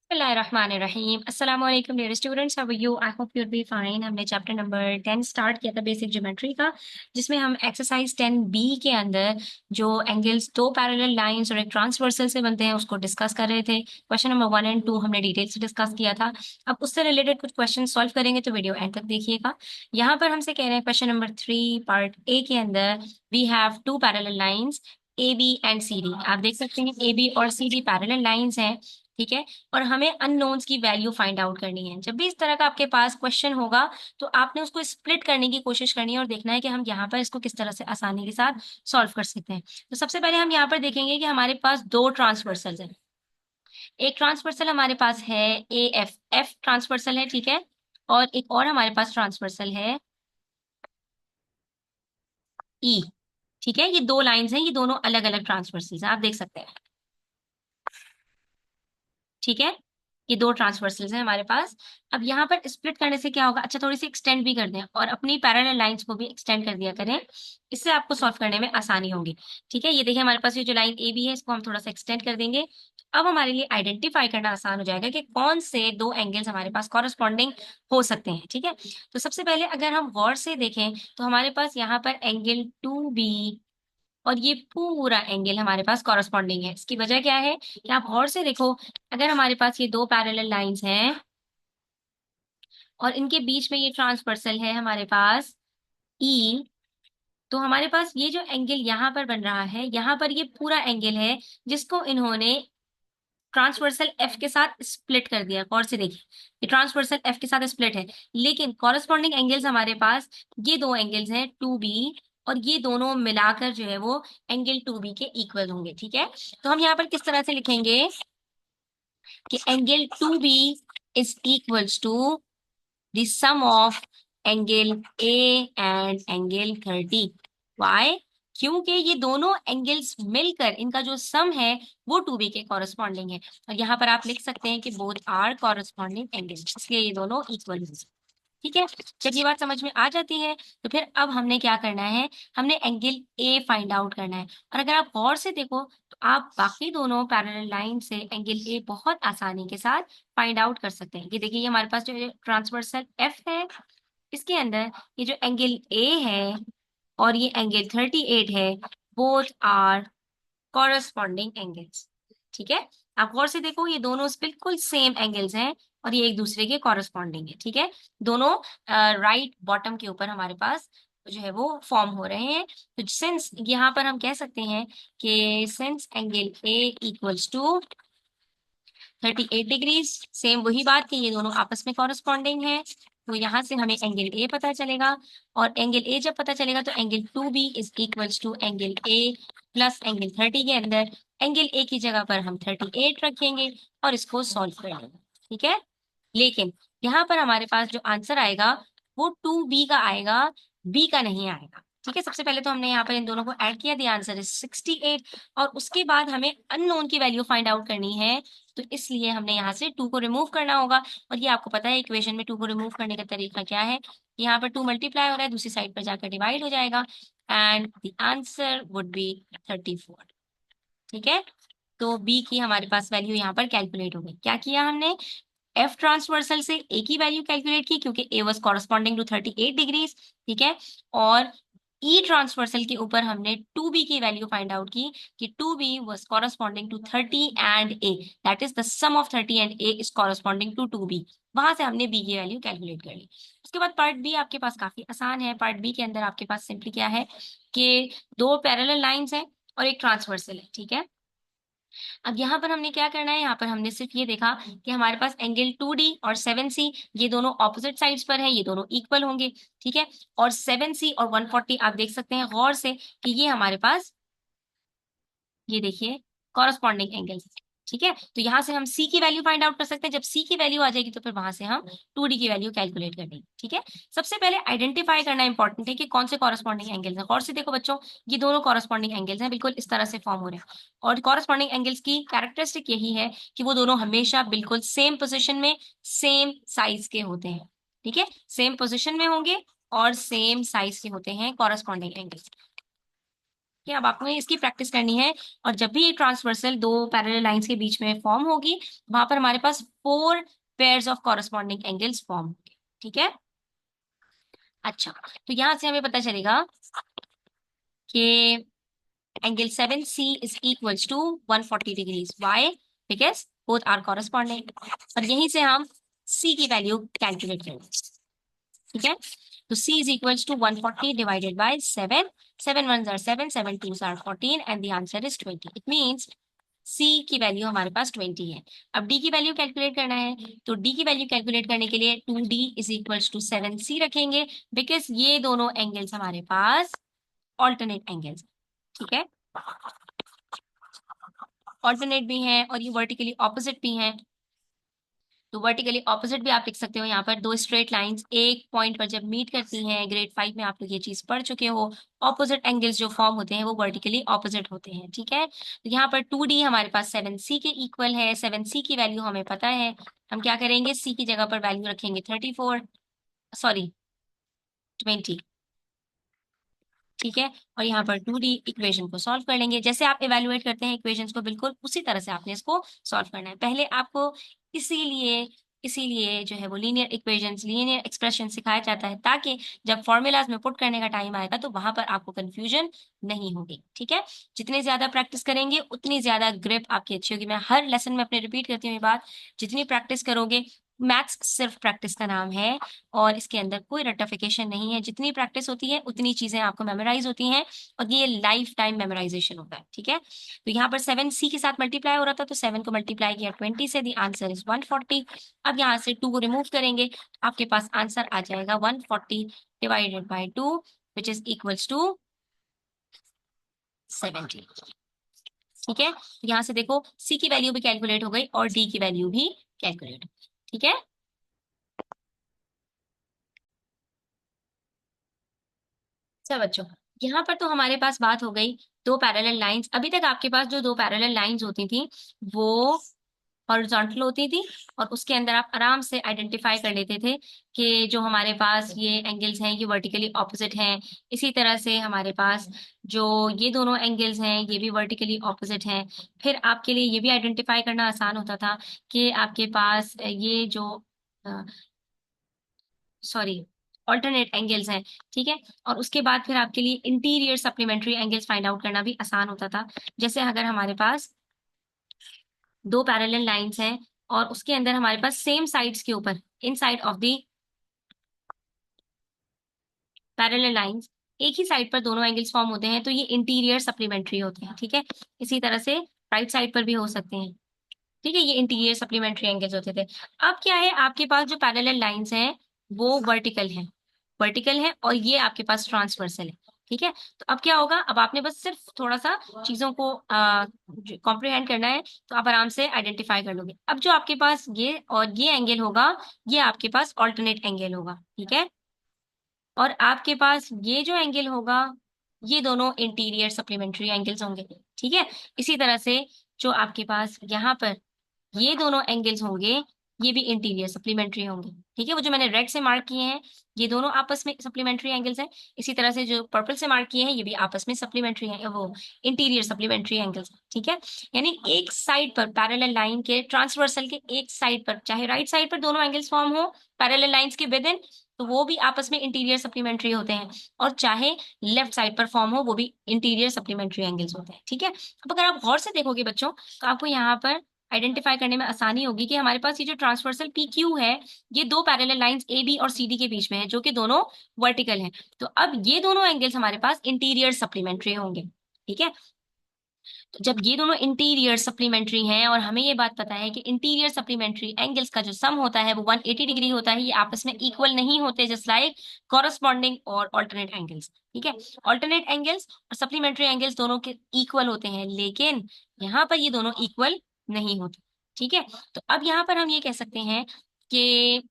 बिस्मिल्लाहिर्रहमानिर्रहीम। अस्सलाम वालेकुम dear students, how are you? I hope you'll be fine. हमने चैप्टर नंबर 10 स्टार्ट किया था बेसिक ज्योमेट्री का, जिसमें हम एक्सरसाइज 10B के अंदर जो एंगल्स दो पैरेलल लाइंस और एक ट्रांसवर्सल से बनते हैं उसको डिस्कस कर रहे थे। क्वेश्चन नंबर 1 एंड 2 हमने डिटेल से डिस्कस किया था। अब उससे रिलेटेड कुछ क्वेश्चन सॉल्व करेंगे, तो वीडियो एंड तक देखिएगा। यहाँ पर हमसे कह रहे हैं क्वेश्चन नंबर 3 पार्ट ए के अंदर we have two parallel lines A B and C D. आप देख सकते हैं ए बी और सी डी पैरेलल लाइंस हैं, ठीक है। और हमें अननोन्स की वैल्यू फाइंड आउट करनी है। जब भी इस तरह का आपके पास क्वेश्चन होगा तो आपने उसको स्प्लिट करने की कोशिश करनी है और देखना है कि हम यहाँ पर इसको किस तरह से आसानी के साथ सॉल्व कर सकते हैं। तो सबसे पहले हम यहाँ पर देखेंगे कि हमारे पास दो ट्रांसवर्सल्स हैं। एक ट्रांसवर्सल हमारे पास है ए एफ, एफ ट्रांसवर्सल है, ठीक है। और एक और हमारे पास ट्रांसवर्सल है ई, ठीक है। ये दो लाइंस हैं, ये दोनों अलग अलग ट्रांसवर्सल्स हैं, आप देख सकते हैं, ठीक है। ये दो ट्रांसवर्सल्स हैं हमारे पास। अब यहाँ पर स्प्लिट करने से क्या होगा, अच्छा थोड़ी सी एक्सटेंड भी कर दें और अपनी पैरेलल लाइंस को भी एक्सटेंड कर दिया करें, इससे आपको सॉल्व करने में आसानी होगी, ठीक है। ये देखिए हमारे पास ये जो लाइन ए बी है इसको हम थोड़ा सा एक्सटेंड कर देंगे। तो अब हमारे लिए आइडेंटिफाई करना आसान हो जाएगा कि कौन से दो एंगल्स हमारे पास कॉरस्पॉन्डिंग हो सकते हैं, ठीक है। तो सबसे पहले अगर हम गौर से देखें तो हमारे पास यहाँ पर एंगल 2B और ये पूरा एंगल हमारे पास कॉरस्पॉन्डिंग है। इसकी वजह क्या है कि आप गौर से देखो, अगर हमारे पास ये दो पैरेलल लाइंस हैं और इनके बीच में ये ट्रांसवर्सल है हमारे पास ई, तो हमारे पास ये जो एंगल यहाँ पर बन रहा है, यहाँ पर ये पूरा एंगल है जिसको इन्होंने ट्रांसवर्सल एफ के साथ स्प्लिट कर दिया। गौर से देखिए, ये ट्रांसवर्सल एफ के साथ स्प्लिट है, लेकिन कॉरस्पॉन्डिंग एंगल्स हमारे पास ये दो एंगल्स हैं 2B, और ये दोनों मिलाकर जो है वो एंगल 2B के इक्वल होंगे, ठीक है। तो हम यहाँ पर किस तरह से लिखेंगे कि angle 2B is equals to the sum of angle A and angle 30। Why? क्योंकि ये दोनों एंगल्स मिलकर इनका जो सम है वो 2B के कॉरस्पॉन्डिंग है, और यहाँ पर आप लिख सकते हैं कि बोथ आर कॉरस्पॉन्डिंग एंगल्स, इसलिए ये दोनों इक्वल हैं, ठीक है। जब ये बात समझ में आ जाती है तो फिर अब हमने क्या करना है, हमने एंगल ए फाइंड आउट करना है। और अगर आप गौर से देखो तो आप बाकी दोनों पैरेलल लाइन से एंगल ए बहुत आसानी के साथ फाइंड आउट कर सकते हैं। ये देखिए, ये हमारे पास जो ट्रांसवर्सल एफ है इसके अंदर ये जो एंगल ए है और ये एंगल 38 है, बोथ आर कॉरस्पॉन्डिंग एंगल्स, ठीक है। आप गौर से देखो, ये दोनों बिल्कुल सेम एंगल्स हैं और ये एक दूसरे के कॉरस्पॉन्डिंग है, ठीक है। दोनों राइट बॉटम के ऊपर हमारे पास जो है वो फॉर्म हो रहे हैं। तो सिंस यहाँ पर हम कह सकते हैं कि since angle A equals to 38 degrees, same वही बात कि ये दोनों आपस में कॉरस्पॉन्डिंग है, तो यहाँ से हमें एंगल ए पता चलेगा। और एंगल ए जब पता चलेगा तो angle 2B is equals to angle A plus angle 30 के अंदर एंगल ए की जगह पर हम 38 रखेंगे और इसको सॉल्व कर लेंगे, ठीक है। लेकिन यहाँ पर हमारे पास जो आंसर आएगा वो 2B का आएगा, बी का नहीं आएगा, ठीक है। सबसे पहले तो हमने यहाँ पर इन दोनों को ऐड किया, दिया आंसर इज 68, और उसके बाद हमें अननोन की वैल्यू फाइंड आउट करनी है, तो इसलिए हमने यहाँ से 2 को रिमूव करना होगा। और ये आपको पता है इक्वेशन में 2 को रिमूव करने का तरीका क्या है, यहाँ पर 2 मल्टीप्लाई हो रहा है, दूसरी साइड पर जाकर डिवाइड हो जाएगा, and the answer would be 34, ठीक है। तो बी की हमारे पास वैल्यू यहाँ पर कैलकुलेट हो गई। क्या किया हमने, एफ ट्रांसवर्सल से ए की वैल्यू कैलकुलेट की क्योंकि A was corresponding to 38 degrees, ठीक है। और ई ट्रांसवर्सल के ऊपर हमने 2B की वैल्यू फाइंड आउट की कि 2B was corresponding to 30 and A, that is the sum of 30 and A is corresponding to 2B। वहां से हमने बी की वैल्यू कैलकुलेट कर ली। उसके बाद पार्ट बी आपके पास काफी आसान है। पार्ट बी के अंदर आपके पास सिंपली क्या है कि दो पैरेलल लाइंस हैं और एक ट्रांसवर्सल है, ठीक है। अब यहाँ पर हमने क्या करना है, यहाँ पर हमने सिर्फ ये देखा कि हमारे पास एंगल 2D और 7C ये दोनों ऑपोजिट साइड्स पर है, ये दोनों इक्वल होंगे, ठीक है। और 7C और 140 आप देख सकते हैं गौर से कि ये हमारे पास, ये देखिए, कॉरस्पॉन्डिंग एंगल्स, ठीक है। तो यहाँ से हम C की वैल्यू फाइंड आउट कर सकते हैं। जब C की वैल्यू आ जाएगी तो फिर वहां से हम 2D की वैल्यू कैलकुलेट कर लेंगे, ठीक है। सबसे पहले आइडेंटिफाई करना इंपॉर्टेंट है कि कौन से कॉरस्पॉन्डिंग एंगल्स हैं। और से देखो बच्चों, ये दोनों कॉरस्पॉन्डिंग एंगल्स हैं, बिल्कुल इस तरह से फॉर्म हो रहे हैं। और कॉरस्पॉन्डिंग एंगल्स की कैरेक्टरिस्टिक यही है कि वो दोनों हमेशा बिल्कुल सेम पोजिशन में सेम साइज के होते हैं, ठीक है। सेम पोजिशन में होंगे और सेम साइज के होते हैं कॉरस्पॉन्डिंग एंगल्स। कि अब आपको इसकी प्रैक्टिस करनी है, और जब भी ये ट्रांसवर्सल दो पैरेलल लाइंस के बीच में फॉर्म होगी, वहां पर हमारे पास 4 pairs of corresponding angles form होंगे। ठीक है। अच्छा, तो यहां से हमें पता चलेगा कि angle 7C is equals to 140 degrees. Why? Because both are corresponding. और यहीं से हम C की वैल्यू कैलकुलेट करेंगे। ठीक है, तो C is equals to 140 divided by 7. 7 ones are 7, 7 twos are 14, and the answer is 20. It means C की वैल्यू हमारे पास 20 है। अब D की वैल्यू कैलकुलेट करना है, तो D की वैल्यू कैलकुलेट करने के लिए 2D is equals to 7C रखेंगे, बिकॉज ये दोनों एंगल्स हमारे पास ऑल्टरनेट एंगल्स। ठीक है, ऑल्टरनेट भी हैं और ये वर्टिकली ऑपोजिट भी हैं। तो वर्टिकली ऑपोजिट भी आप लिख सकते हो, यहाँ पर दो स्ट्रेट लाइंस एक पॉइंट पर जब मीट करती हैं, ग्रेड 5 में आप लोग ये चीज पढ़ चुके हो, ऑपोजिट एंगल्स जो फॉर्म होते हैं वो वर्टिकली ऑपोजिट होते हैं। ठीक है, तो यहाँ पर 2D हमारे पास 7C के इक्वल है। 7C की वैल्यू हमें पता है, हम क्या करेंगे, C की जगह पर वैल्यू रखेंगे 34, सॉरी 20। ठीक है, और यहाँ पर 2D इक्वेशन को सॉल्व कर लेंगे। जैसे आप इवेलुएट करते हैं इक्वेशंस को, बिल्कुल उसी तरह से आपने इसको सॉल्व करना है। पहले आपको इसीलिए इसीलिए जो है वो लीनियर इक्वेशंस, लीनियर एक्सप्रेशन सिखाया जाता है, ताकि जब फॉर्मूलाज में पुट करने का टाइम आएगा तो वहां पर आपको कंफ्यूजन नहीं होगी। ठीक है, जितनी ज्यादा प्रैक्टिस करेंगे उतनी ज्यादा ग्रिप आपकी अच्छी होगी। मैं हर लेसन में अपने रिपीट करती हूँ ये बात, जितनी प्रैक्टिस करोगे, मैथ्स सिर्फ प्रैक्टिस का नाम है और इसके अंदर कोई रटिफिकेशन नहीं है। जितनी प्रैक्टिस होती है उतनी चीजें आपको मेमोराइज होती हैं, और ये लाइफ टाइम मेमोराइजेशन होता है। ठीक है, तो यहाँ पर 7C के साथ मल्टीप्लाई हो रहा था, तो 7 को मल्टीप्लाई किया 20 से, दी आंसर इज 140। अब यहाँ से 2 को रिमूव करेंगे तो आपके पास आंसर आ जाएगा 140 divided by 2, which is equals to 70। ठीक है, तो यहाँ से देखो C की वैल्यू भी कैलकुलेट हो गई और D की वैल्यू भी कैलकुलेट। ठीक है, अच्छा बच्चों, यहाँ पर तो हमारे पास बात हो गई दो पैरेलल लाइंस। अभी तक आपके पास जो दो पैरेलल लाइंस होती थी वो हॉरिजॉन्टल होती थी, और उसके अंदर आप आराम से आइडेंटिफाई कर लेते थे कि जो हमारे पास ये एंगल्स हैं ये वर्टिकली ऑपोजिट हैं। इसी तरह से हमारे पास जो ये दोनों एंगल्स हैं ये भी वर्टिकली ऑपोजिट हैं। फिर आपके लिए ये भी आइडेंटिफाई करना आसान होता था कि आपके पास ये जो सॉरी ऑल्टरनेट एंगल्स हैं। ठीक है, और उसके बाद फिर आपके लिए interior supplementary angles find out करना भी आसान होता था। जैसे अगर हमारे पास दो पैरेलल लाइंस हैं और उसके अंदर हमारे पास सेम साइड्स के ऊपर, in side of the parallel lines, एक ही साइड पर दोनों एंगल्स फॉर्म होते हैं, तो ये इंटीरियर सप्लीमेंट्री होते हैं। ठीक है, इसी तरह से राइट साइड पर भी हो सकते हैं। ठीक है, ये इंटीरियर सप्लीमेंट्री एंगल्स होते थे। अब क्या है, आपके पास जो पैरेलल लाइंस हैं वो वर्टिकल है और ये आपके पास ट्रांसवर्सल है। ठीक है, तो अब क्या होगा, अब आपने बस सिर्फ थोड़ा सा चीजों को कॉम्प्रिहेंड करना है, तो आप आराम से आइडेंटिफाई कर लोगे। अब जो आपके पास ये और ये एंगल होगा, ये आपके पास ऑल्टरनेट एंगल होगा। ठीक है, और आपके पास ये जो एंगल होगा, ये दोनों इंटीरियर सप्लीमेंट्री एंगल्स होंगे। ठीक है, इसी तरह से जो आपके पास यहाँ पर ये दोनों एंगल्स होंगे, ये भी इंटीरियर सप्लीमेंट्री होंगे। ठीक है, वो जो मैंने रेड से मार्क किए हैं ये दोनों आपस में सप्लीमेंट्री एंगल्स हैं। इसी तरह से जो पर्पल से मार्क किए हैं ये भी आपस में सप्लीमेंट्री हैं, वो इंटीरियर सप्लीमेंट्री एंगल्स। ठीक है, यानी एक साइड पर पैरेलल लाइन के, ट्रांसवर्सल के एक साइड पर, चाहे राइट साइड पर दोनों एंगल्स फॉर्म हो पैरेलल लाइंस के विद इन, तो वो भी आपस में इंटीरियर सप्लीमेंट्री होते हैं, और चाहे लेफ्ट साइड पर फॉर्म हो वो भी इंटीरियर सप्लीमेंट्री एंगल्स होते हैं। ठीक है, अब अगर आप गौर से देखोगे बच्चों, तो आपको यहाँ पर आइडेंटिफाई करने में आसानी होगी कि हमारे पास ये जो ट्रांसवर्सल पी क्यू है, ये दो पैरेलल लाइंस ए बी और सी डी के बीच में है, जो कि दोनों वर्टिकल हैं। तो अब ये दोनों एंगल्स हमारे पास इंटीरियर सप्लीमेंट्री होंगे। ठीक है, तो जब ये दोनों इंटीरियर सप्लीमेंट्री हैं और हमें ये बात पता है कि इंटीरियर सप्लीमेंट्री एंगल्स का जो सम होता है वो 180 डिग्री होता है, ये आपस में इक्वल नहीं होते, जस्ट लाइक कॉरस्पॉन्डिंग और ऑल्टरनेट एंगल्स। ठीक है, ऑल्टरनेट एंगल्स और सप्लीमेंट्री एंगल्स दोनों के इक्वल होते हैं, लेकिन यहाँ पर ये दोनों इक्वल नहीं होते। ठीक है, तो अब यहाँ पर हम ये कह सकते हैं कि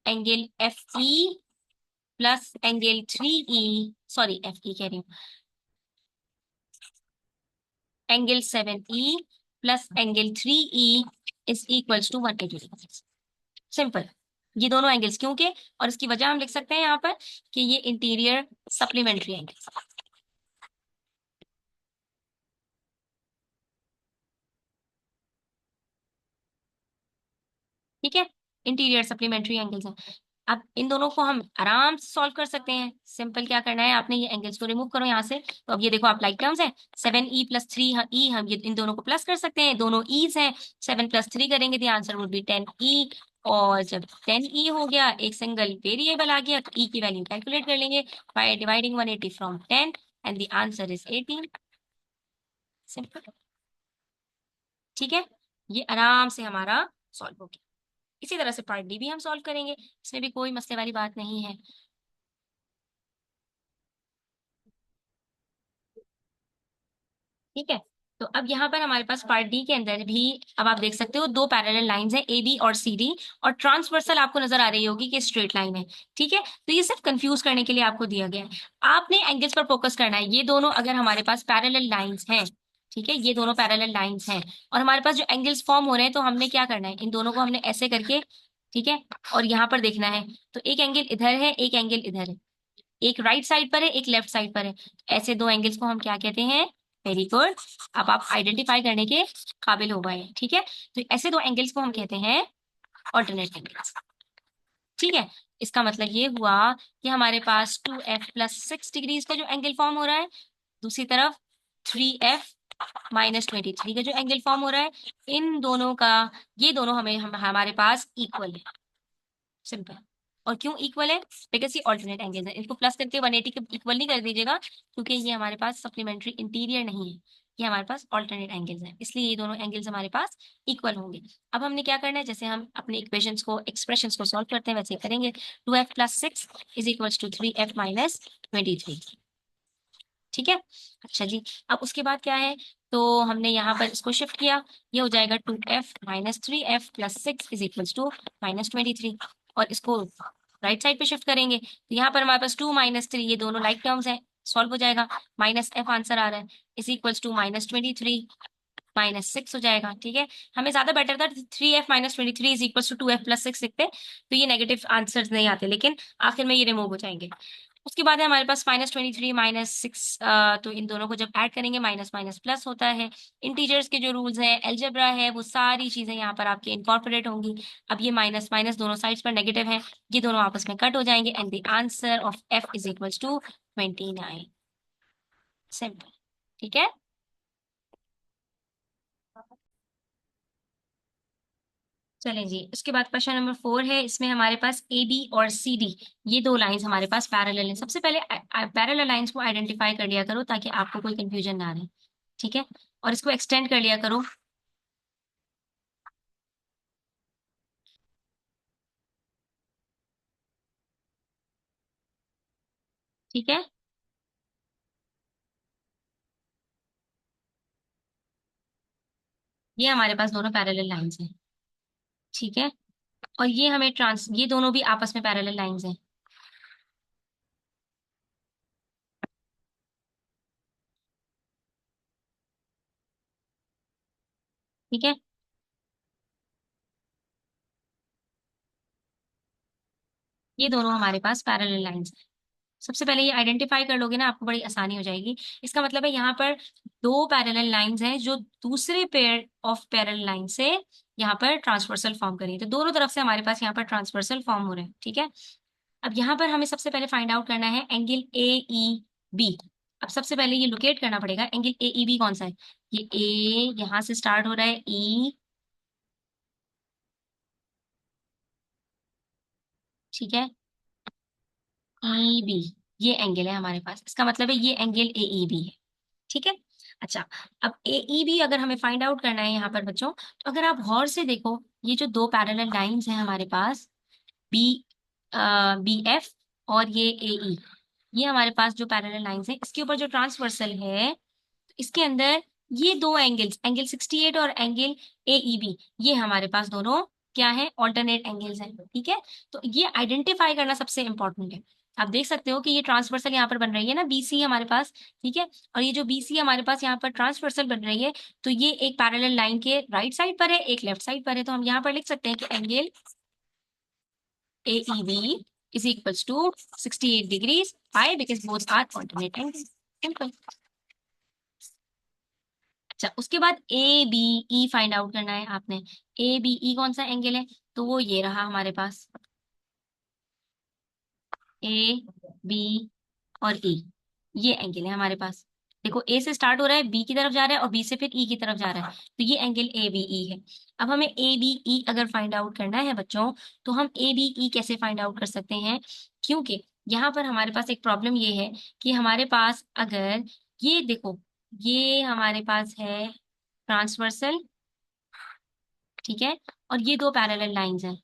angle F E plus angle 3E, sorry F E कह रही हूँ, angle 7E plus angle 3E is equals to 180 degree. Simple, ये दोनों एंगल्स क्योंकि, और इसकी वजह हम लिख सकते हैं यहाँ पर कि ये इंटीरियर सप्लीमेंट्री एंगल्स। ठीक है, इंटीरियर सप्लीमेंट्री एंगल्स हैं। अब इन दोनों को हम आराम से सॉल्व कर सकते हैं। सिंपल क्या करना है, आपने ये एंगल्स को रिमूव करो यहाँ से। तो अब ये देखो, आप लाइक टर्म्स है, 7e+3e, हम ये इन दोनों को प्लस कर सकते हैं, दोनों e's हैं। 7+3 करेंगे तो आंसर वुड बी 10e। और जब 10e हो गया, एक सिंगल वेरिएबल आ गया, तो e की वैल्यू कैलकुलेट कर लेंगे by dividing 180 from 10 and the answer is 18। Simple. ठीक है, ये आराम से हमारा सॉल्व हो गया। इसी तरह से पार्ट डी भी हम सॉल्व करेंगे, इसमें भी कोई मसले वाली बात नहीं है। ठीक है, तो अब यहाँ पर हमारे पास पार्ट डी के अंदर भी, अब आप देख सकते हो दो पैरेलल लाइंस हैं, ए बी और सी डी, और ट्रांसवर्सल आपको नजर आ रही होगी कि स्ट्रेट लाइन है। ठीक है, तो ये सिर्फ कंफ्यूज करने के लिए आपको दिया गया है। आपने एंगल्स पर फोकस करना है। ये दोनों अगर हमारे पास पैरेलल लाइंस हैं, ठीक है, ये दोनों पैरेलल लाइंस हैं, और हमारे पास जो एंगल्स फॉर्म हो रहे हैं, तो हमने क्या करना है, इन दोनों को हमने ऐसे करके, ठीक है, और यहाँ पर देखना है। तो एक एंगल इधर है, एक एंगल इधर है, एक राइट साइड पर है, एक लेफ्ट साइड पर है। ऐसे दो एंगल्स को हम क्या कहते हैं? वेरी गुड, अब आप आइडेंटिफाई करने के काबिल हो गए हैं। ठीक है, तो ऐसे दो एंगल्स को हम कहते हैं ऑल्टरनेट एंगल्स। ठीक है, इसका मतलब ये हुआ कि हमारे पास 2f+6 डिग्रीज का जो एंगल फॉर्म हो रहा है, दूसरी तरफ 3f-23 का जो एंगल फॉर्म हो रहा है, इन दोनों का, ये दोनों हमारे पास इक्वल है। सिंपल। और क्यों इक्वल है? बिकॉज ये ऑल्टरनेट एंगल्स है। इसको प्लस करके 180 के इक्वल नहीं कर दीजिएगा, क्योंकि ये हमारे पास सप्लीमेंट्री इंटीरियर नहीं है, ये हमारे पास ऑल्टरनेट एंगल्स हैं, इसलिए ये दोनों एंगल्स हमारे पास इक्वल होंगे। अब हमने क्या करना है, जैसे हम अपने इक्वेशंस को, एक्सप्रेशंस को सॉल्व करते हैं, वैसे करेंगे। 2f+6 is equals to 3f-23। ठीक है, अच्छा जी। अब उसके बाद क्या है, तो हमने यहाँ पर इसको शिफ्ट किया, ये हो जाएगा 2f-3f+6 इज इक्वल्स टू -23। और इसको राइट साइड पे शिफ्ट करेंगे, तो यहाँ पर हमारे पास 2 - 3, ये दोनों लाइक टर्म्स हैं, सॉल्व हो जाएगा। -f आंसर आ रहा है, इज इक्वल्स टू -23 -6 हो जाएगा। ठीक है, हमें ज्यादा बेटर था 3f-23 is equals to 2f+6 लिखते, तो ये नेगेटिव आंसर्स नहीं आते, लेकिन आखिर में ये रिमूव हो जाएंगे। उसके बाद है हमारे पास -23 -6, तो इन दोनों को जब ऐड करेंगे, माइनस माइनस प्लस होता है। इंटीजर्स के जो रूल्स हैं, अलजेब्रा है, वो सारी चीजें यहाँ पर आपके इनकॉर्पोरेट होंगी। अब ये माइनस माइनस दोनों साइड्स पर नेगेटिव है, ये दोनों आपस में कट हो जाएंगे and the answer of f is equals to 29। Simple. ठीक है, चलें जी। उसके बाद क्वेश्चन नंबर 4 है, इसमें हमारे पास ए बी और सी डी, ये दो लाइंस हमारे पास पैरेलल हैं। सबसे पहले पैरेलल लाइंस को आइडेंटिफाई कर लिया करो, ताकि आपको कोई कंफ्यूजन ना रहे। ठीक है, और इसको एक्सटेंड कर लिया करो। ठीक है, ये हमारे पास दोनों पैरेलल लाइंस हैं। ठीक है, और ये हमें ये दोनों भी आपस में पैरेलल लाइंस हैं। ठीक है, ये दोनों हमारे पास पैरेलल लाइंस हैं। सबसे पहले ये आइडेंटिफाई कर लोगे ना, आपको बड़ी आसानी हो जाएगी। इसका मतलब है यहाँ पर दो पैरेलल लाइंस हैं, जो दूसरे पेयर ऑफ पैरेलल लाइन से यहाँ पर ट्रांसवर्सल फॉर्म करेंगे, तो दोनों तरफ से हमारे पास यहाँ पर ट्रांसवर्सल फॉर्म हो रहे हैं। ठीक है, अब यहाँ पर हमें सबसे पहले फाइंड आउट करना है एंगल ए ई बी। अब सबसे पहले ये लोकेट करना पड़ेगा, एंगल ए ई बी कौन सा है? ये ए यहाँ से स्टार्ट हो रहा है, ई, ठीक है, ई बी, ये एंगल है हमारे पास। इसका मतलब है ये एंगल ए ई बी है। ठीक है, अच्छा। अब ए ई बी अगर हमें फाइंड आउट करना है यहाँ पर बच्चों, तो अगर आप गौर से देखो, ये जो दो पैरेलल लाइंस हैं हमारे पास, बी बी एफ और ये ए ई, ये हमारे पास जो पैरेलल लाइंस हैं, इसके ऊपर जो ट्रांसवर्सल है, तो इसके अंदर ये दो एंगल्स, एंगल 68 और एंगल ए ई बी, ये हमारे पास दोनों क्या है? ऑल्टरनेट एंगल्स हैं। ठीक है, तो ये आइडेंटिफाई करना सबसे इंपॉर्टेंट है। आप देख सकते हो कि ये ट्रांसवर्सल यहाँ पर बन रही है ना, बीसी हमारे पास। ठीक है, और ये जो बीसी हमारे पास यहाँ पर ट्रांसवर्सल बन रही है, तो ये एक पैरेलल लाइन के राइट साइड पर है, एक लेफ्ट साइड पर है। तो हम यहाँ पर लिख सकते हैं कि angle A E B is equals to 68 degrees. Why? Because both are alternate angles. Simple. अच्छा, उसके बाद A B E find out करना है आपने। ए बी ई कौन सा एंगल है, तो वो ये रहा हमारे पास, ए बी और ई, ये एंगल है हमारे पास। देखो ए से स्टार्ट हो रहा है, बी की तरफ जा रहा है और बी से फिर ई की तरफ जा रहा है, तो ये एंगल ए बी ई है। अब हमें ए बी ई अगर फाइंड आउट करना है बच्चों, तो हम ए बी ई कैसे फाइंड आउट कर सकते हैं, क्योंकि यहाँ पर हमारे पास एक प्रॉब्लम ये है कि हमारे पास अगर ये देखो, ये हमारे पास है ट्रांसवर्सल, ठीक है, और ये दो पैरेलल लाइंस हैं,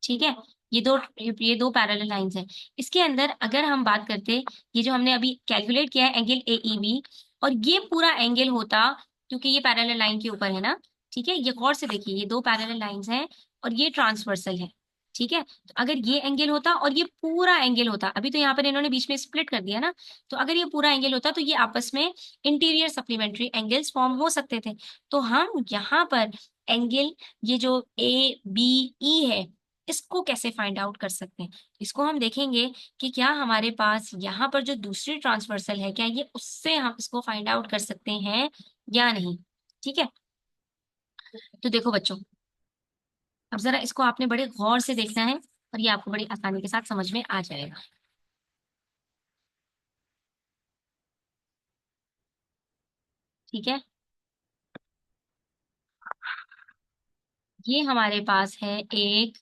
ठीक है, ये दो पैरेलल लाइंस हैं। इसके अंदर अगर हम बात करते, ये जो हमने अभी कैलकुलेट किया है एंगल ए ई बी, और ये पूरा एंगल होता, क्योंकि ये पैरेलल लाइन के ऊपर है ना, ठीक है, ये गौर से देखिए, ये दो पैरेलल लाइंस हैं और ये ट्रांसवर्सल है, ठीक है। तो अगर ये एंगल होता और ये पूरा एंगल होता, अभी तो यहाँ पर इन्होंने बीच में स्प्लिट कर दिया ना, तो अगर ये पूरा एंगल होता तो ये आपस में इंटीरियर सप्लीमेंट्री एंगल्स फॉर्म हो सकते थे। तो हम यहाँ पर एंगल, ये जो ए बी ई है, इसको कैसे फाइंड आउट कर सकते हैं, इसको हम देखेंगे कि क्या हमारे पास यहाँ पर जो दूसरी ट्रांसवर्सल है, क्या ये उससे हम इसको फाइंड आउट कर सकते हैं या नहीं, ठीक है। तो देखो बच्चों, अब जरा इसको आपने बड़े गौर से देखना है और ये आपको बड़ी आसानी के साथ समझ में आ जाएगा, ठीक है। ये हमारे पास है एक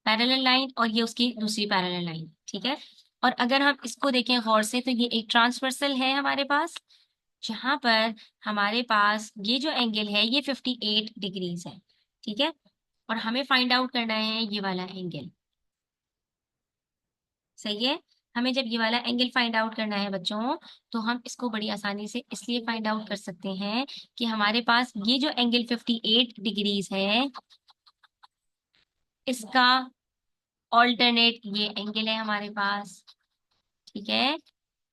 पैरेलल लाइन और ये उसकी दूसरी पैरेलल लाइन, ठीक है। और अगर हम इसको देखें गौर से, तो ये एक ट्रांसवर्सल है हमारे पास, जहां पर हमारे पास ये जो एंगल है ये 58 डिग्रीज है, ठीक है। और हमें फाइंड आउट करना है ये वाला एंगल, सही है। हमें जब ये वाला एंगल फाइंड आउट करना है बच्चों, तो हम इसको बड़ी आसानी से इसलिए फाइंड आउट कर सकते हैं कि हमारे पास ये जो एंगल 58 डिग्रीज है, इसका ऑल्टरनेट ये एंगल है हमारे पास, ठीक है।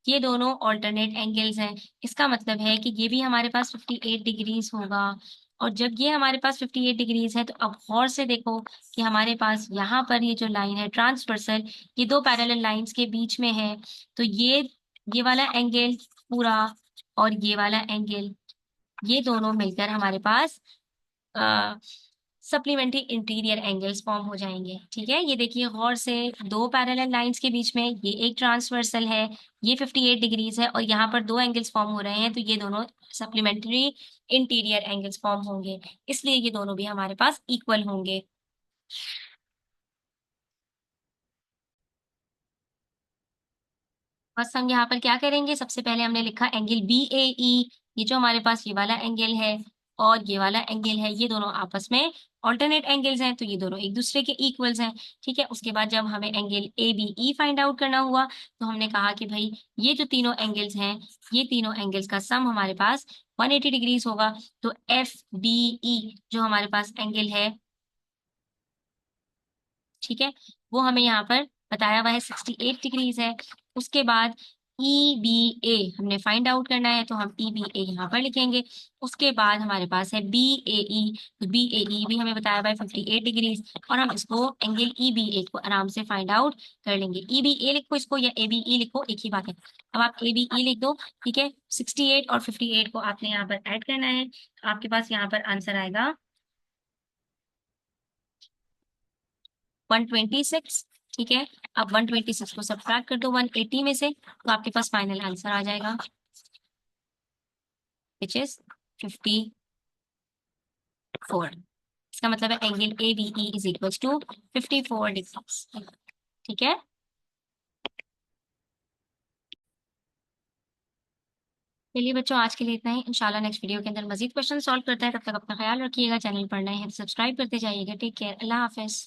ये दोनों ऑल्टरनेट एंगल्स हैं, इसका मतलब है कि ये भी हमारे पास 58 डिग्रीज होगा। और जब ये हमारे पास 58 डिग्रीज है, तो अब गौर से देखो कि हमारे पास यहाँ पर ये जो लाइन है ट्रांसवर्सल, ये दो पैरेलल लाइंस के बीच में है, तो ये वाला एंगल पूरा और ये वाला एंगल, ये दोनों मिलकर हमारे पास सप्लीमेंट्री इंटीरियर एंगल्स फॉर्म हो जाएंगे, ठीक है। ये देखिए गौर से, दो पैरेलल लाइंस के बीच में ये एक ट्रांसवर्सल है, ये 58 डिग्रीज है और यहाँ पर दो एंगल्स फॉर्म हो रहे हैं, तो ये दोनों सप्लीमेंट्री इंटीरियर एंगल्स फॉर्म होंगे, इसलिए ये दोनों भी हमारे पास इक्वल होंगे। बस हम यहाँ पर क्या करेंगे, सबसे पहले हमने लिखा एंगल बी ए ई, ये जो हमारे पास ये वाला एंगल है और ये वाला एंगल है, ये दोनों आपस में ऑल्टरनेट एंगल्स हैं, तो ये दोनों एक दूसरे के इक्वल्स हैं, ठीक है। उसके बाद जब हमें angle A B E find out करना हुआ, तो हमने कहा कि भाई ये जो तीनों एंगल्स हैं, ये तीनों एंगल्स का सम हमारे पास 180 डिग्रीज होगा। तो एफ बी ई जो हमारे पास एंगल है, ठीक है, वो हमें यहाँ पर बताया हुआ है 68 डिग्रीज है। उसके बाद ई बी ए हमने फाइंड आउट करना है, तो हम ई बी ए यहाँ पर लिखेंगे। उसके बाद हमारे पास है बी ए ई, तो बी ए ई भी हमें बताया हुआ है 58 डिग्रीज, और हम इसको एंगल ई बी ए को आराम से फाइंड आउट कर लेंगे। ई बी ए लिखो इसको या ए बी ई लिखो, एक ही बात है। अब आप ए बी ई लिख दो, ठीक है। 68 और 58 को आपने यहाँ पर ऐड करना है, तो आपके पास यहाँ पर आंसर आएगा 126, ठीक है। अब 126 को सब्ट्रैक्ट कर दो 180 में से, तो आपके पास फाइनल आंसर आ जाएगा, विच इज 54। इसका मतलब है angle A B E is equal to 54 degree, ठीक है। चलिए बच्चों, आज के लिए इतना ही। इंशाल्लाह नेक्स्ट वीडियो के अंदर मजीद क्वेश्चन सॉल्व करते हैं। तब तक अपना ख्याल रखिएगा, चैनल पर नए हैं तो सब्सक्राइब करते जाइएगा। टेक केयर, अल्लाह हाफिज।